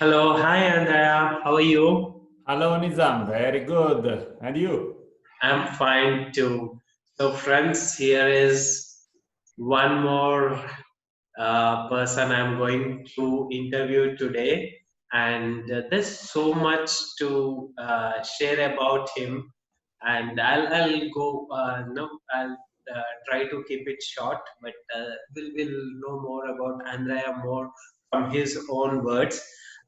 Hello, hi Andrea, how are you? Hello, Nizam. Very good. And you? I'm fine too. So, friends, here is one more person I'm going to interview today, and there's so much to share about him. And I'll go. No, I'll try to keep it short, but we'll know more about Andrea more from his own words.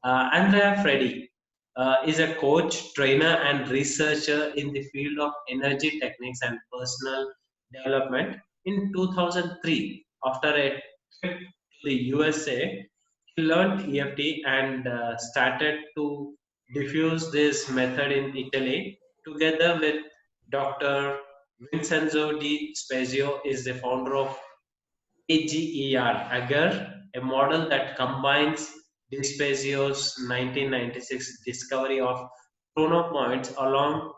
Andrea Fredi is a coach, trainer, and researcher in the field of energy techniques and personal development. In 2003, after a trip to the USA, he learned EFT and started to diffuse this method in Italy. Together with Dr. Vincenzo Di Spazio is the founder of AGER, a model that combines Di Spazio's 1996 discovery of chrono-points along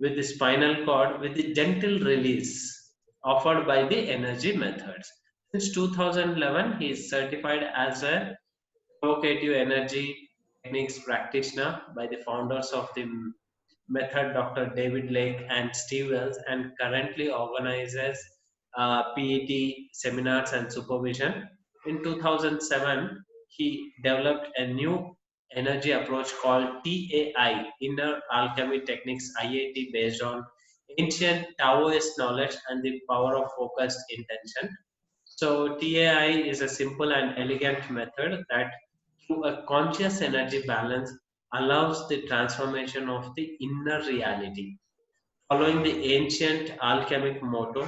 with the spinal cord with the gentle release offered by the energy methods. Since 2011, he is certified as a Provocative Energy Techniques practitioner by the founders of the method, Dr. David Lake and Steve Wells, and currently organizes PET seminars and supervision. In 2007, he developed a new energy approach called TAI, Inner Alchemy Techniques IAT, based on ancient Taoist knowledge and the power of focused intention. So TAI is a simple and elegant method that through a conscious energy balance allows the transformation of the inner reality. Following the ancient alchemic motto,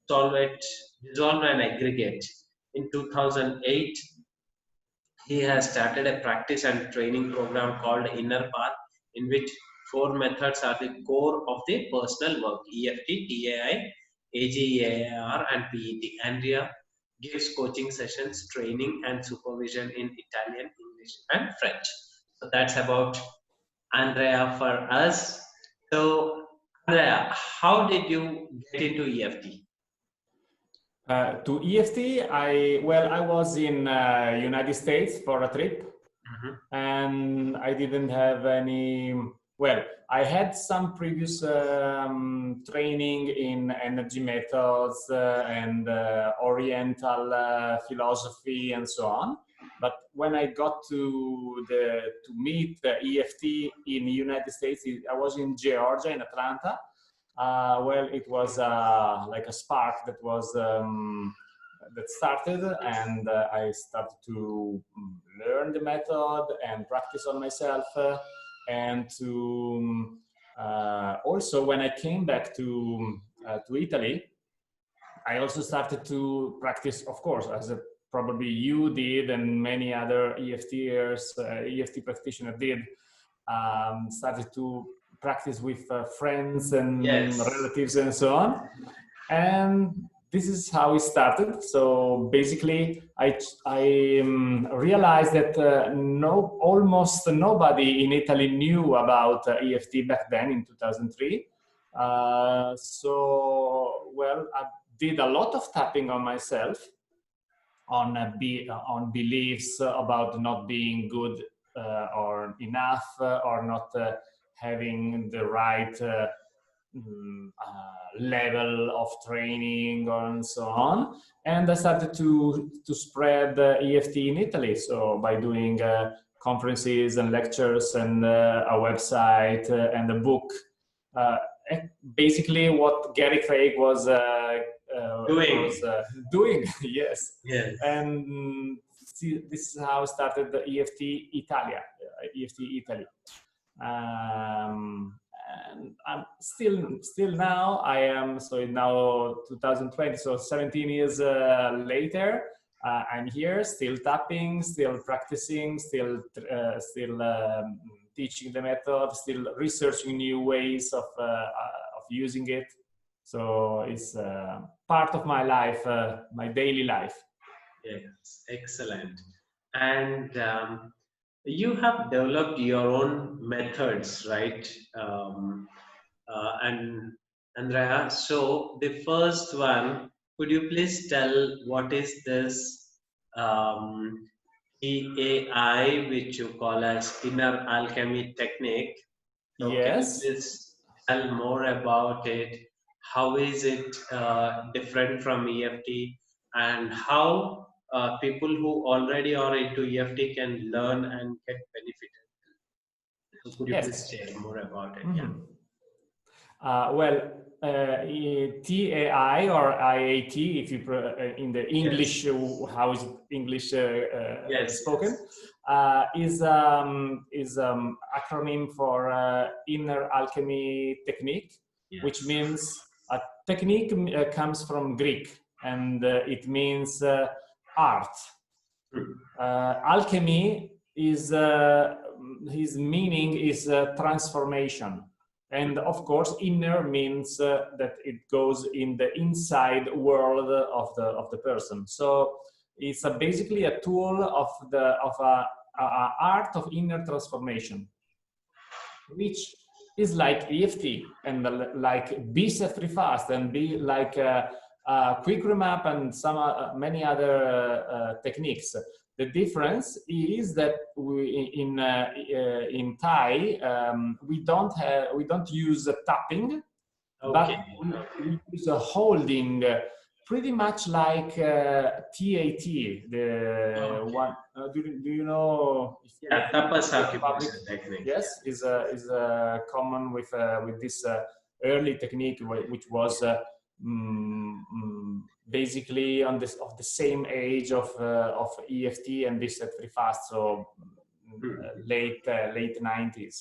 solve it, dissolve and aggregate. In 2008, he has started a practice and training program called Inner Path, in which four methods are the core of the personal work: EFT, TAI, AGER, and PET. Andrea gives coaching sessions, training, and supervision in Italian, English, and French. So that's about Andrea for us. So, Andrea, how did you get into EFT? To EFT, I was in United States for a trip, and I didn't have any. Well, I had some previous training in energy methods and Oriental philosophy and so on. But when I got to meet the EFT in the United States, I was in Georgia, in Atlanta. Well, it was like a spark that was that started, and I started to learn the method and practice on myself, and to also when I came back to Italy, I also started to practice, of course, as probably you did and many other EFTers, EFT practitioners did. Started to practice with friends and relatives and so on, and this is how it started. So basically I realized that almost nobody in Italy knew about EFT back then in 2003. So well, I did a lot of tapping on myself, on beliefs about not being good or enough, or not having the right level of training and so on. And I started to spread EFT in Italy. So by doing conferences and lectures and a website and a book, basically what Gary Craig was doing. Yes. And this is how I started the EFT Italia, EFT Italy. And I'm still now, I am, so now 2020, so 17 years later, I'm here, still tapping, still practicing, still teaching the method, still researching new ways of using it. So it's part of my life, my daily life. Yes, excellent. And you have developed your own methods, right? And Andrea, so the first one, could you please tell what is this TAI, which you call as inner alchemy technique. So can you Yes. please tell more about it? How is it different from EFT, and how people who already are into EFT can learn and get benefited? So could you please Yes. share more about it? Yeah. Mhm. Well, TAI or IAT, if you in the Yes. English, how is English Yes. spoken, is acronym for Inner Alchemy Technique, which Yes. means a technique comes from Greek, and it means art. Alchemy is his meaning is transformation, and of course inner means that it goes in the inside world of the person. So it's basically a tool of a art of inner transformation, which is like EFT and like be set free fast and be like quick remap and some many other techniques. The difference is that in Thai we don't use tapping, Okay. but we use a holding, pretty much like TAT. The Okay. one do you know if Yeah, tapas Czech Republic? acupuncture technique. Yes, is common with this early technique, which was basically on this of the same age of EFT and this set free fast, so late 90s.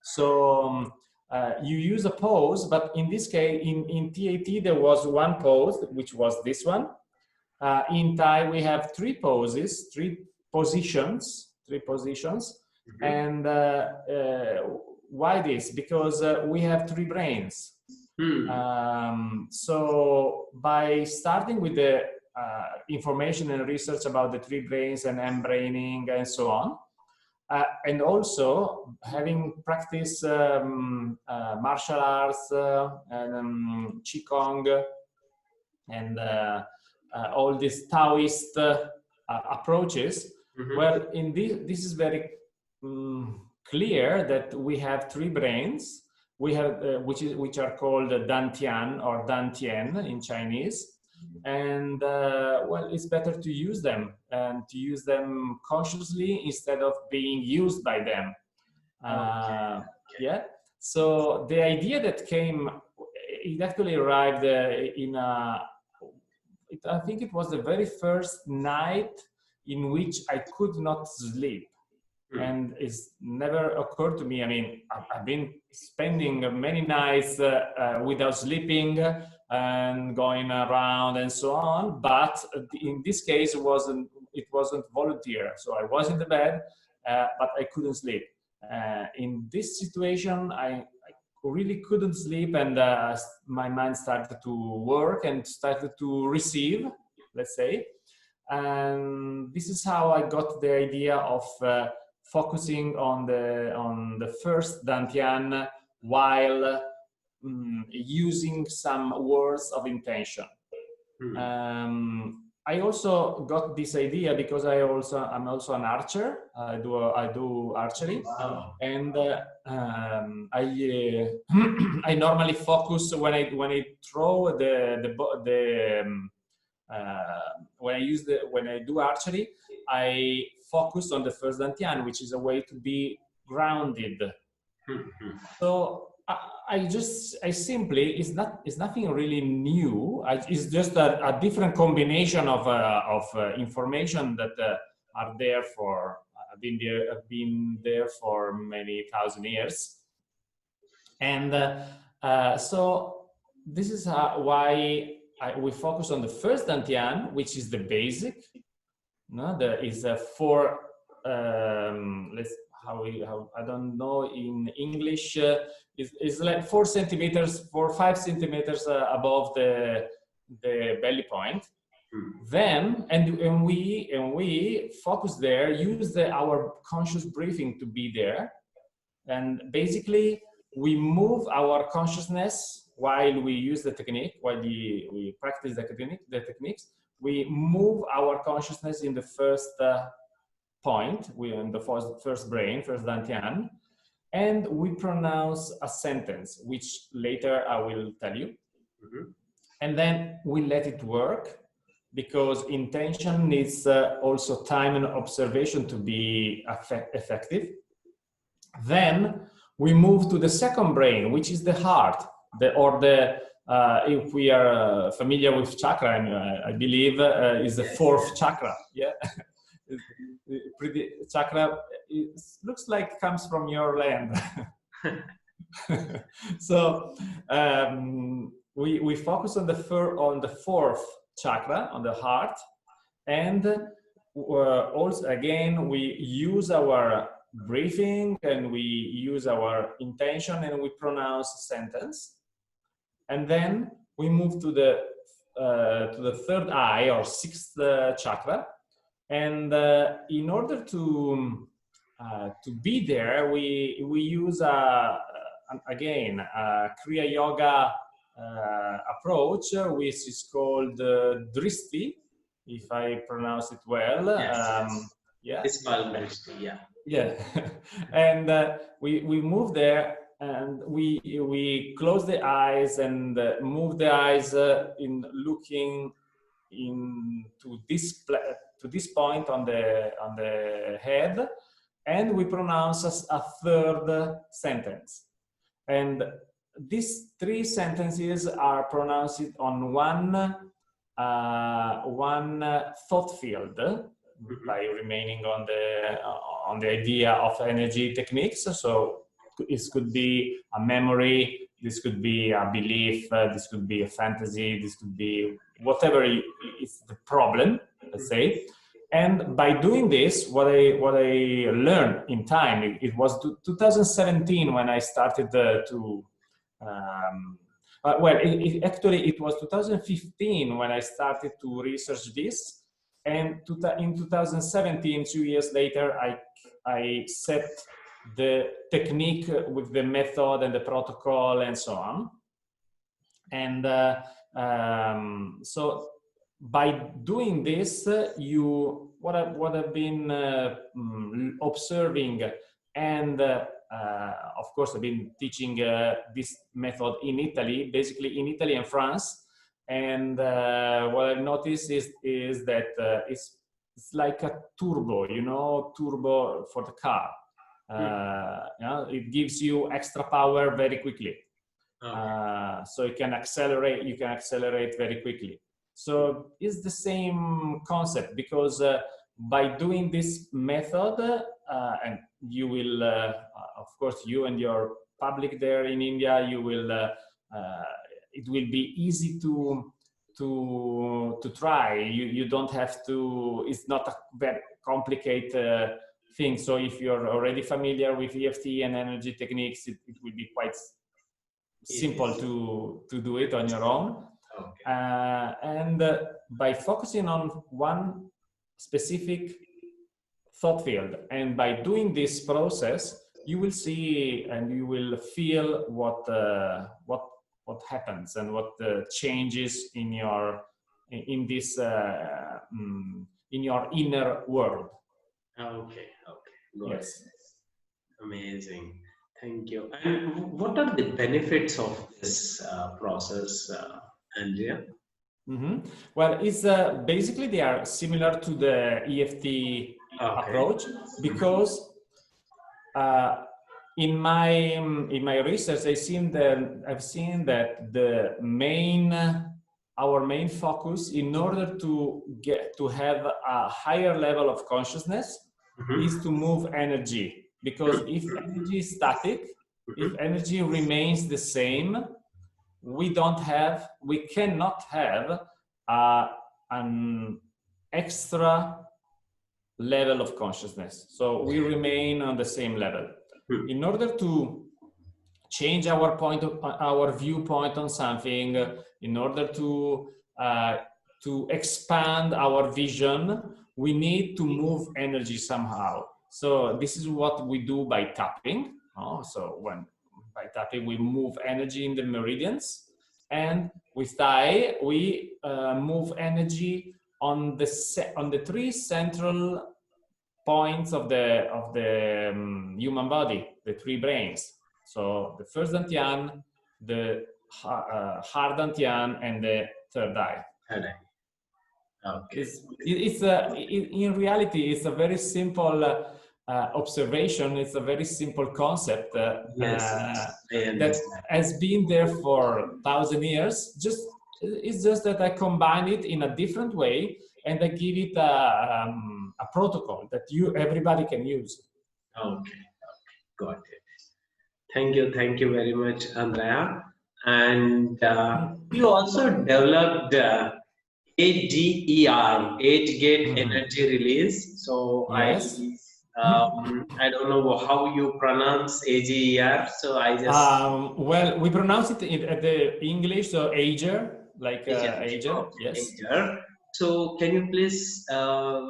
So you use a pose, but in this case, in TAT there was one pose, which was this one. In Thai we have three poses, three positions, and why this? Because we have three brains. So by starting with the information and research about the three brains and embraining and so on, and also having practiced martial arts and Qigong and all these Taoist approaches, well, in this is very clear that we have three brains. We have which are called Dantian or Dantien in Chinese, and well, it's better to use them and to use them consciously instead of being used by them. Yeah. So the idea that came, it actually arrived in a. I think it was the very first night in which I could not sleep. And it's never occurred to me. I mean, I've been spending many nights without sleeping and going around and so on. But in this case, it wasn't volunteer. So I was in the bed, but I couldn't sleep. In this situation, I really couldn't sleep, and my mind started to work and started to receive, let's say. And this is how I got the idea of focusing on the first Dantian while using some words of intention. I also got this idea because I'm also an archer. I do archery, and I normally focus when I throw when I do archery, I focus on the first dantian, which is a way to be grounded. So I simply, it's nothing really new. It's just a different combination of information that are there for have been there for many thousand years, and so this is why we focus on the first dantian, which is the basic. No, there is a four. I don't know in English. It's like 4 centimeters, 5 centimeters above the belly point. Then and we focus there, use our conscious breathing to be there, and basically we move our consciousness while we use the technique, while we practice the techniques. We move our consciousness in the first point, we in the first brain, first dantian, and we pronounce a sentence, which later I will tell you. And then we let it work, because intention needs also time and observation to be effective. Then we move to the second brain, which is the heart, if we are familiar with chakra, I believe is the fourth chakra. Yeah, pretty chakra. It looks like it comes from your land. So we focus on the fourth chakra, on the heart, and also again we use our breathing and we use our intention and we pronounce a sentence, and then we move to the third eye or sixth chakra, and in order to be there, we use again a Kriya Yoga approach, which is called Dristi, if I pronounce it well. Yes. Yeah, it's called Dristi. Yeah. Yeah, and we move there, and we close the eyes and move the eyes in looking into this point on the head, and we pronounce a third sentence, and these three sentences are pronounced on one thought field, by remaining on the idea of energy techniques. So this could be a memory, this could be a belief, this could be a fantasy, this could be whatever is the problem, let's say. And by doing this, what I learned in time, it was 2017 when I started actually it was 2015 when I started to research this. And in 2017, 2 years later, I set the technique with the method and the protocol and so on. And so by doing this, what I've been observing, and of course I've been teaching this method in Italy, basically in Italy and France. And what I've noticed is that it's like a turbo, turbo for the car. It gives you extra power very quickly. Okay. So you can accelerate very quickly. So it's the same concept, because by doing this method, and you will, of course, you and your public there in India, you will. It will be easy to try. You don't have to. It's not a very complicated thing. So if you're already familiar with EFT and energy techniques, it will be quite simple to do it on your own. Okay. And by focusing on one specific thought field, and by doing this process, you will see and you will feel what happens and what changes in your inner world. Okay. Good. Yes. Amazing. Thank you. And what are the benefits of this process, Andrea? Well, it's basically they are similar to the EFT approach, because in my research, I've seen that our main focus, in order to have a higher level of consciousness, is to move energy. Because if energy is static, if energy remains the same, we cannot have an extra level of consciousness. So we remain on the same level. In order to change our viewpoint on something, in order to expand our vision, we need to move energy somehow. So this is what we do by tapping. So by tapping, we move energy in the meridians, and with Tai, we move energy on the three central points of the human body, the 3 brains. So the first dantian, the hard dantian, and the third eye. Okay. In reality, it's a very simple observation. It's a very simple concept that has been there for 1,000 years. It's just that I combine it in a different way, and I give it a protocol that everybody can use. Okay, got it. Thank you very much, Andrea. And you also developed AGER, Age-Gate Energy Release. So yes. I don't know how you pronounce AGER, so I just... well, we pronounce it at the English, so AGER, like AGER, okay, yes. AGER. So can you please, I'll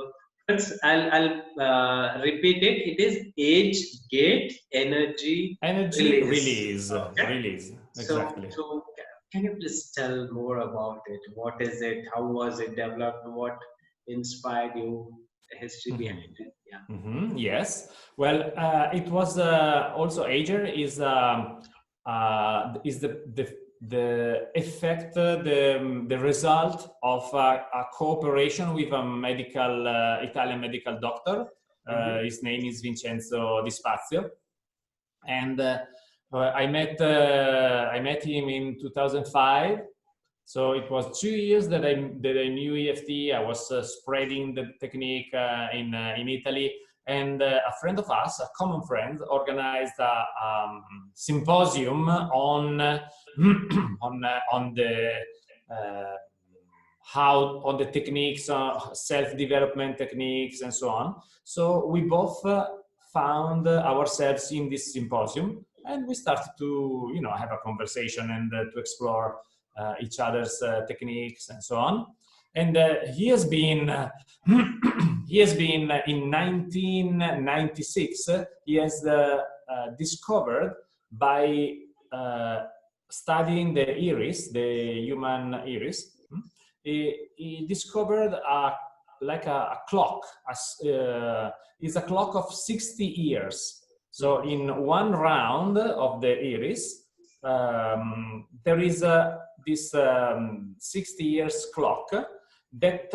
repeat it. It is Age-Gate Energy Release. Okay. Release, exactly. So can you please tell more about it? What is it? How was it developed? What inspired you? The history behind it? Yeah. Yes. Well, it was also AGER is the effect, the result of a cooperation with a medical Italian medical doctor. His name is Vincenzo Di Spazio, and I met him in 2005. So it was 2 years that I knew EFT. I was spreading the technique in Italy, and a friend of us, a common friend, organized a symposium on the techniques, self-development techniques, and so on. So we both found ourselves in this symposium, and we started to have a conversation and to explore each other's techniques and so on. And he has been in 1996. He has discovered by studying the iris, the human iris. He discovered a clock. It's a clock of 60 years. So in one round of the iris, there is this 60 years clock that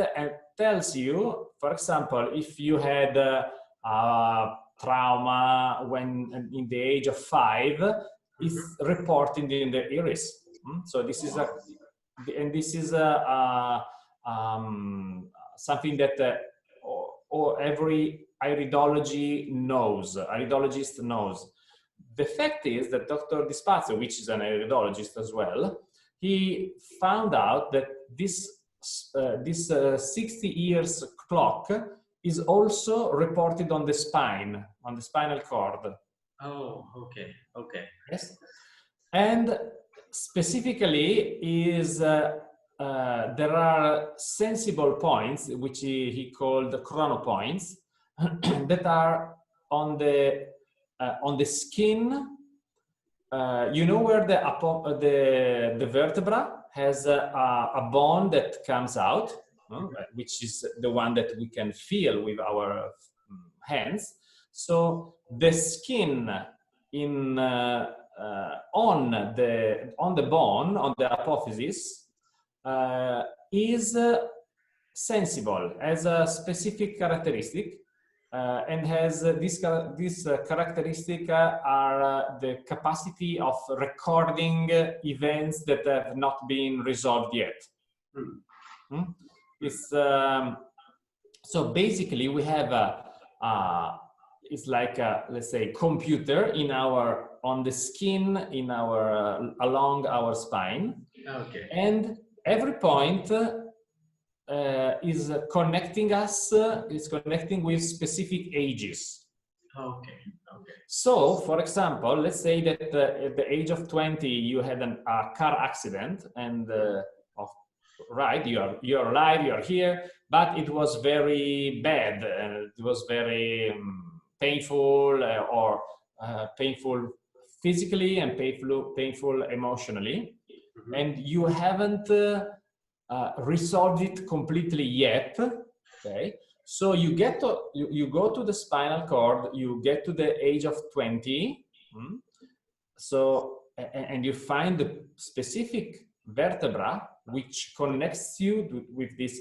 tells you, for example, if you had a trauma when in the age of 5, it's reported in the iris. So this is something that every iridologist knows. The fact is that Dr. Di Spazio, which is an iridologist as well, he found out that this 60 years clock is also reported on the spine, on the spinal cord. Oh, okay. Yes. And specifically there are sensible points, which he called chrono-points, that are on the skin. Where the vertebra has a bone that comes out, which is the one that we can feel with our hands. So the skin on the bone, on the apophysis, is sensible, has a specific characteristic. And has this characteristic are the capacity of recording events that have not been resolved yet. It's so basically we have it's like a, let's say, computer on the skin along our spine. Okay. And every point is connecting with specific ages. Okay. So, for example, let's say that at the age of 20 you had a car accident, and right, you're alive, you're here, but it was very bad, it was very painful, or painful physically and painful emotionally, and you haven't resolved it completely yet, okay? So you get to, you go to the spinal cord, you get to the age of 20, so, and you find the specific vertebra which connects you with this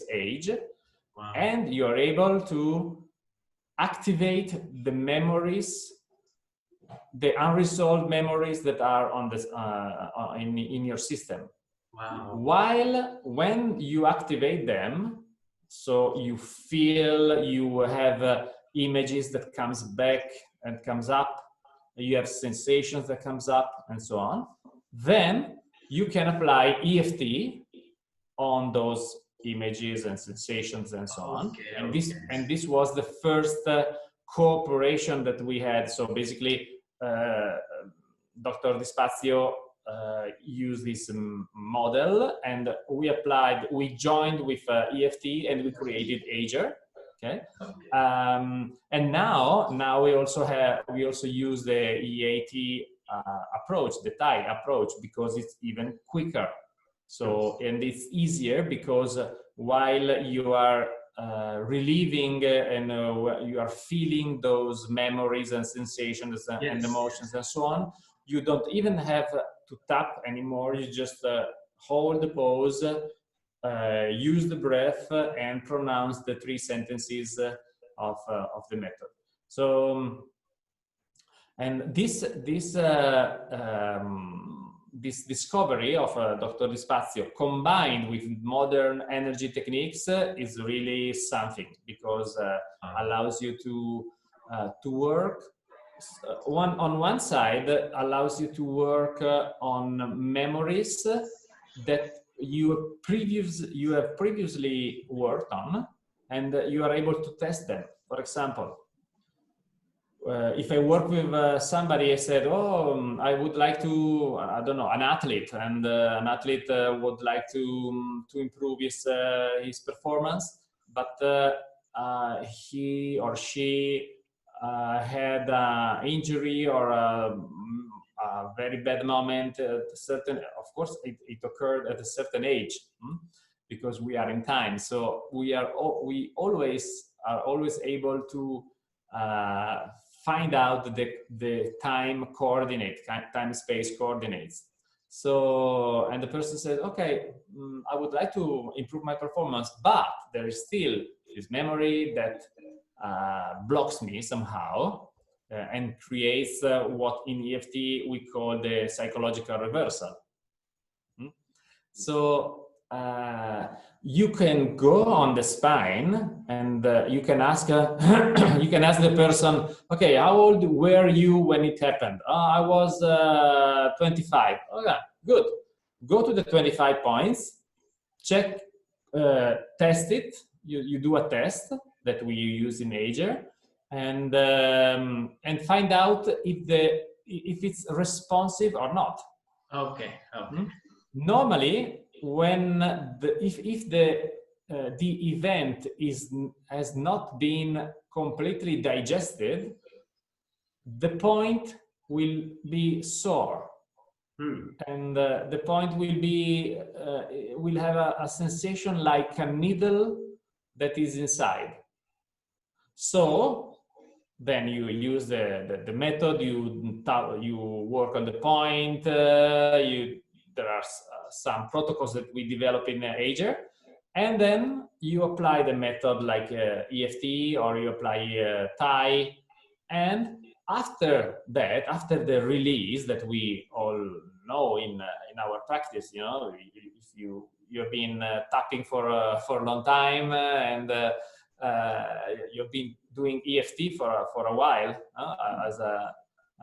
age, Wow. and you're able to activate the memories, the unresolved memories that are on this in your system. Wow. While when you activate them, so you feel, you have images that comes back and comes up, you have sensations that comes up and so on, then you can apply EFT on those images and sensations and so on. And this was the first cooperation that we had. So basically, Dr. Di Spazio used this model, and we joined with EFT, and we created AGER. Okay. And now we also use the EAT approach, the Thai approach, because it's even quicker. So, and it's easier because while you are relieving and you are feeling those memories and sensations and emotions and so on, you don't even have to tap anymore. You just hold the pose, use the breath, and pronounce the 3 sentences of the method. So, and this discovery of Dr. Di Spazio combined with modern energy techniques is really something, because allows you to work on one side, allows you to work on memories that you have previously worked on, and you are able to test them. For example, if I work with somebody, I said, oh, I would like to, I don't know, an athlete, and an athlete would like to improve his performance, but he or she had an injury or a very bad moment at a certain, of course, it occurred at a certain age, because we are in time. So we always are able to find out the time coordinate, time-space coordinates. So, and the person said, okay, I would like to improve my performance, but there is still this memory that blocks me somehow and creates what in EFT we call the psychological reversal. So you can go on the spine and you can ask you can ask the person, okay, how old were you when it happened? I was 25. Okay, good. Go to the 25 points, check, test it. You do a test that we use in AGER, and find out if it's responsive or not. Okay. Normally, when if the event has not been completely digested, the point will be sore, and the point will be will have a sensation like a needle that is inside. So then you use the method. You work on the point. There are some protocols that we develop in AGER, and then you apply the method like EFT, or you apply Thai, and after that, after the release that we all know in our practice, you know, if you've been tapping for a long time, and you've been doing EFT for a while,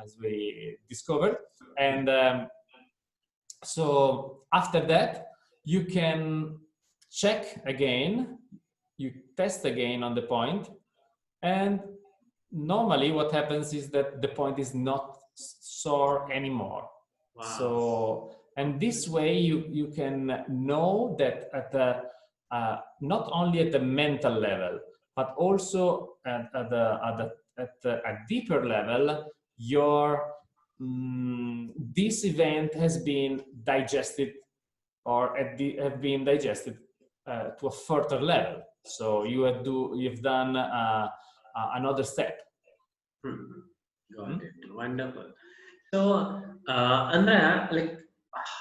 as we discovered, and so after that, you can check again, you test again on the point, and normally what happens is that the point is not sore anymore. Wow. So, and this way you can know that at the, not only at the mental level, but also at a deeper level, this event has been digested, or have been digested to a further level. So you've done another step. Got it. Wonderful. So, Andrea, like,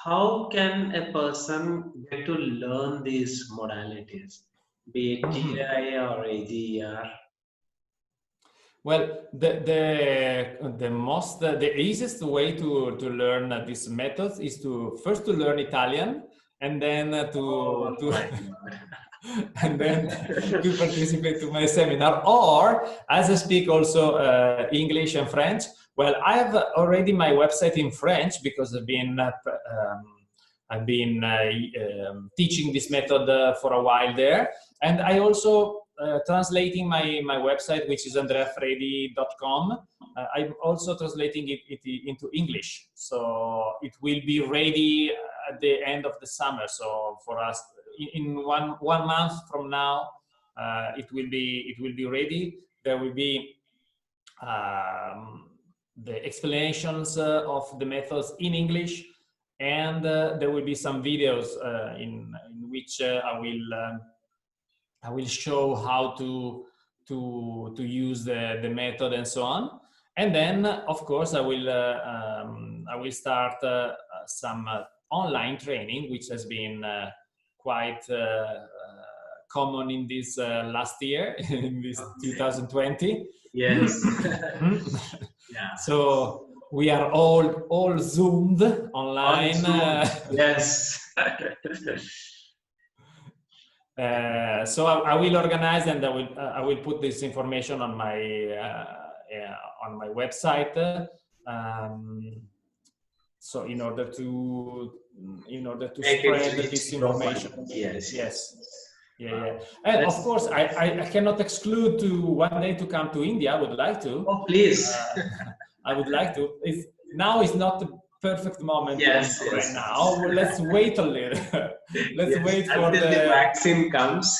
how can a person get to learn these modalities, be it TI or AGER? Well, the easiest way to learn these methods is to first to learn Italian, and then Oh to my God. and then to participate to my seminar. Or as I speak also English and French. Well, I have already my website in French because I've been teaching this method for a while there, and I also translating my website, which is andreafredi.com. I'm also translating it into English, so it will be ready at the end of the summer. So for us, in one month from now, it will be ready. There will be the explanations of the methods in English, and there will be some videos in which I will show how to use the method and so on. And then, of course, I will start some online training, which has been quite common in this last year, in this 2020. Yes. Yeah. So we are all zoomed online. Yes. So I will organize, and I will put this information on my website. So in order to spread this information. Yes. Yeah. And of course, I cannot exclude to one day to come to India. I would like to. Oh, please. I would like to. Now is not the perfect moment. Yes. Right now. Let's wait a little. Let's wait for until the vaccine comes.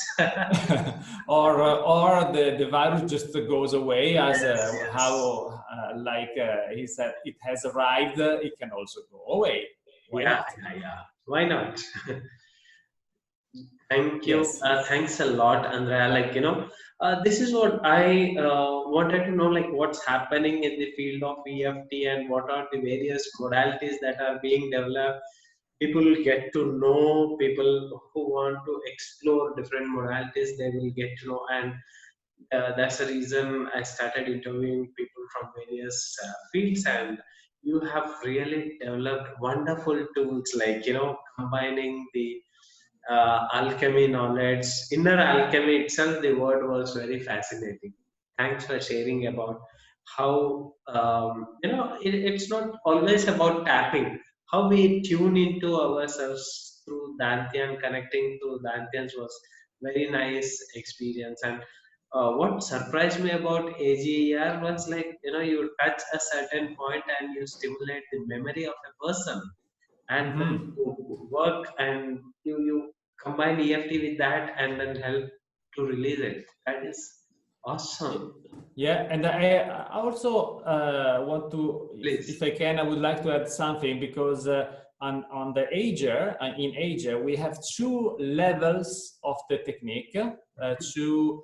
or the virus just goes away, as how like he said, it has arrived. It can also go away. Why not? Why not? Thank you. Yes. Thanks a lot, Andrea. Like, this is what I wanted to know, like what's happening in the field of EFT and what are the various modalities that are being developed. People get to know, people who want to explore different modalities, they will get to know. And that's the reason I started interviewing people from various fields. And you have really developed wonderful tools, like, combining the alchemy knowledge, inner alchemy itself. The word was very fascinating. Thanks for sharing about how it's not always about tapping, how we tune into ourselves through Dantian. Connecting to Dantians was very nice experience. And what surprised me about AGER was, like, you touch a certain point and you stimulate the memory of a person, and then you work and you combine EFT with that and then help to release it. That is awesome. Yeah, and I also want to, if I can, I would like to add something, because on the AGER, in AGER, we have two levels of the technique, two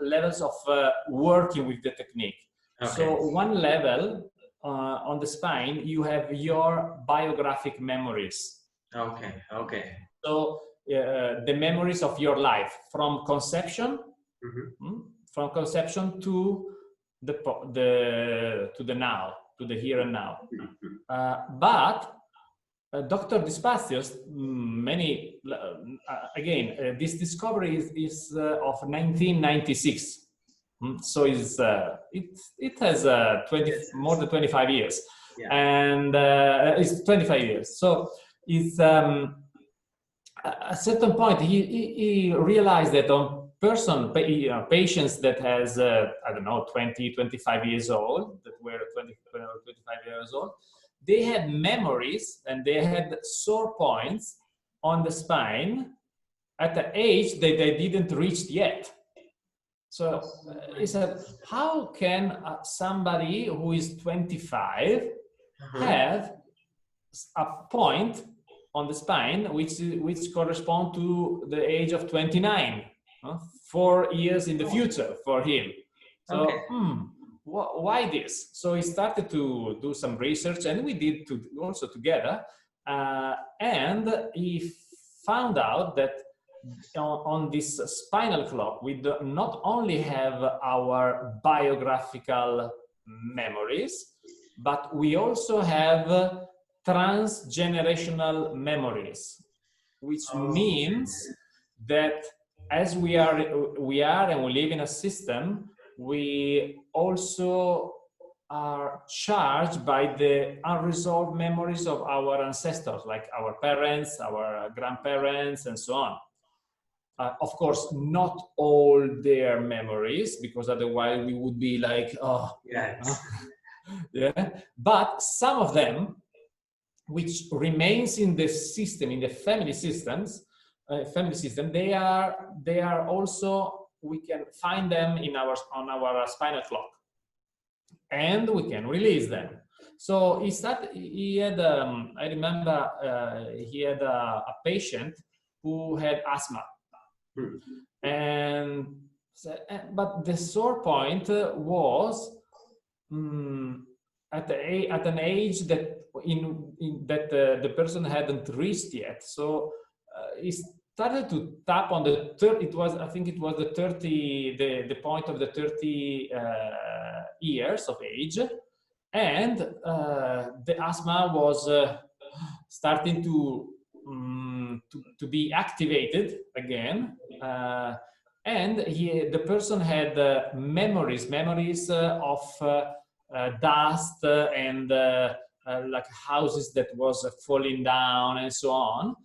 levels of working with the technique. Okay. So one level on the spine, you have your biographic memories. Okay. So the memories of your life from conception, from conception to the now, to the here and now. But Dr. Di Spazio, this discovery is of 1996. So it has more than 25 years, and it's 25 years. So it's at a certain point he realized that on patients that has I don't know, 25 years old, that were 25 years old, they had memories and they had sore points on the spine at the age that they didn't reach yet. So he said, how can somebody who is 25 have a point on the spine which correspond to the age of 29? 4 years in the future for him. So, Okay. why this? So he started to do some research, and we did also together. And he found out that on this spinal clock, we do not only have our biographical memories, but we also have transgenerational memories, which means that as we are and we live in a system, we also are charged by the unresolved memories of our ancestors, like our parents, our grandparents, and so on. Of course, not all their memories, because otherwise we would be like, oh, yes. Yeah. But some of them, which remains in the system, in the family system, they are also, we can find them on our spinal clock, and we can release them. So he had, I remember, he had a patient who had asthma. And but the sore point was at an age that the person hadn't reached yet. So he started to tap on the I think it was the point of the 30 years of age, and the asthma was starting to be activated again, and the person had memories of dust and like houses that was falling down and so on.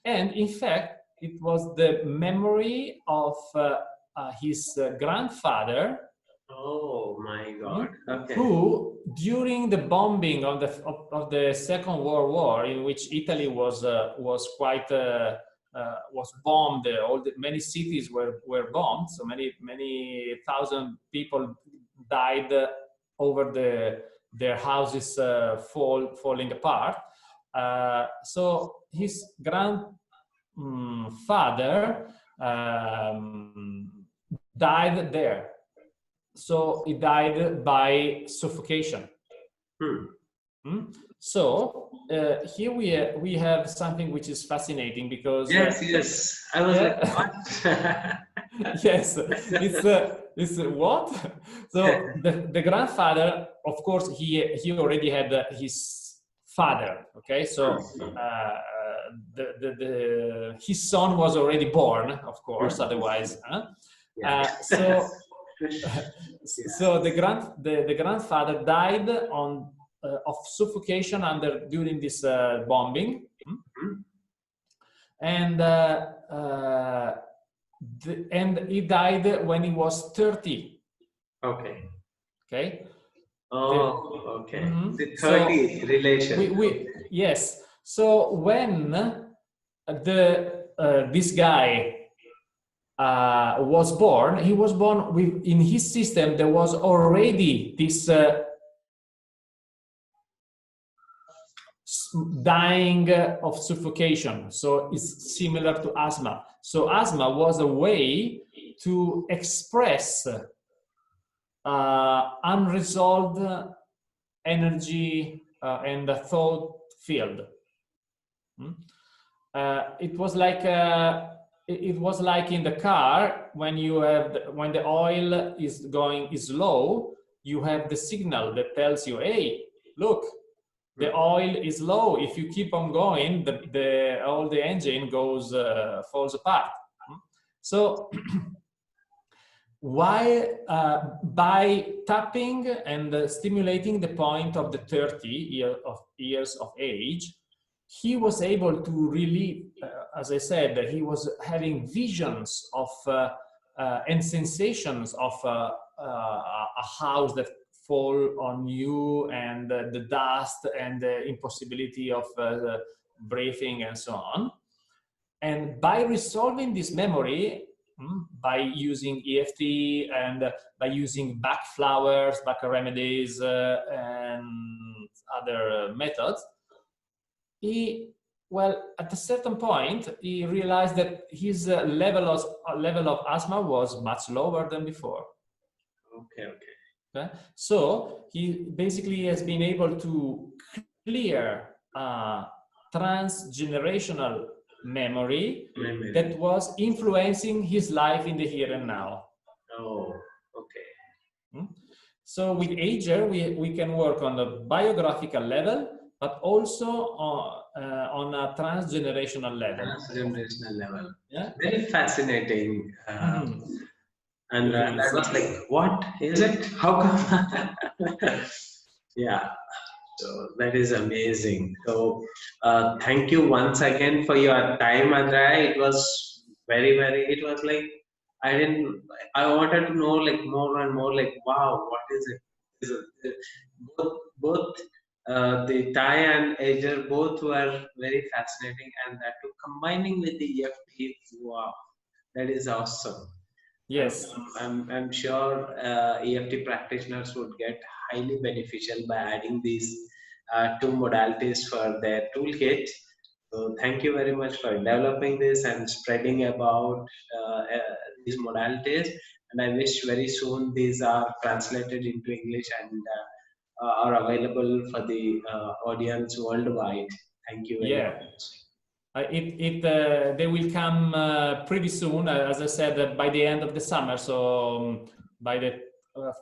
And in fact, it was the memory of his grandfather. Oh my God! Okay. Who, during the bombing of the Second World War, in which Italy was quite was bombed, many cities were bombed, so many thousand people died over their houses falling apart. So his grandfather died there. So he died by suffocation. So here we have something which is fascinating, because yes, I was like, what? Yes, it's what? So the grandfather, of course, he already had his father. Okay, so his son was already born, of course. Otherwise, so the grandfather died of suffocation during this bombing, and he died when he was 30. Okay. Okay. Oh, okay. The 30 so relation. Yes. So when this guy was born, he was born in his system there was already this dying of suffocation. So it's similar to asthma. So asthma was a way to express unresolved energy and the thought field. It was like in the car, when the oil is low, you have the signal that tells you, hey, look, the oil is low. If you keep on going, all the engine falls apart. So by tapping and stimulating the point of the 30 years of age, he was able to really, as I said, he was having visions of and sensations of a house that fall on you, and the dust and the impossibility of breathing and so on. And by resolving this memory, by using EFT and by using Bach flowers, Bach remedies, and other methods, he well, at a certain point, he realized that his level of asthma was much lower than before. Okay. Okay? So he basically has been able to clear transgenerational memory that was influencing his life in the here and now. Oh, okay. So with AGER, we can work on the biographical level, but also on a transgenerational level. Transgenerational level. Yeah. Very fascinating. And that was like, what is it? How come? Yeah. So that is amazing. So thank you once again for your time, Andrea. It was very, it was like, I wanted to know like more and more, like, wow, what is it? Both the Thai and Asia, both were very fascinating, and that too combining with the EFT, wow, that is awesome. Yes. I'm sure EFT practitioners would get highly beneficial by adding these two modalities for their toolkit. So thank you very much for developing this and spreading about these modalities. And I wish very soon these are translated into English and are available for the audience worldwide. Thank you very much. They will come pretty soon, as I said, by the end of the summer. So by the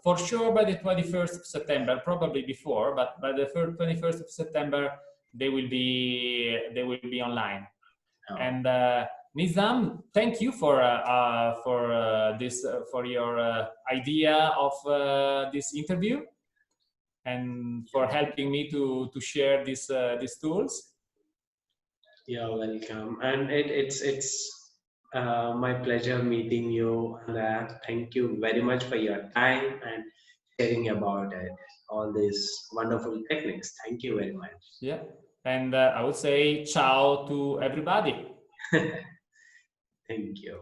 for sure by the 21st of September, probably before, but by the 21st of September they will be online. Oh. And Nizam, thank you for this for your idea of this interview and for helping me to share these tools. You're welcome, and it's my pleasure meeting you. And thank you very much for your time and sharing about it, all these wonderful techniques. Thank you very much. Yeah, and I would say ciao to everybody. Thank you.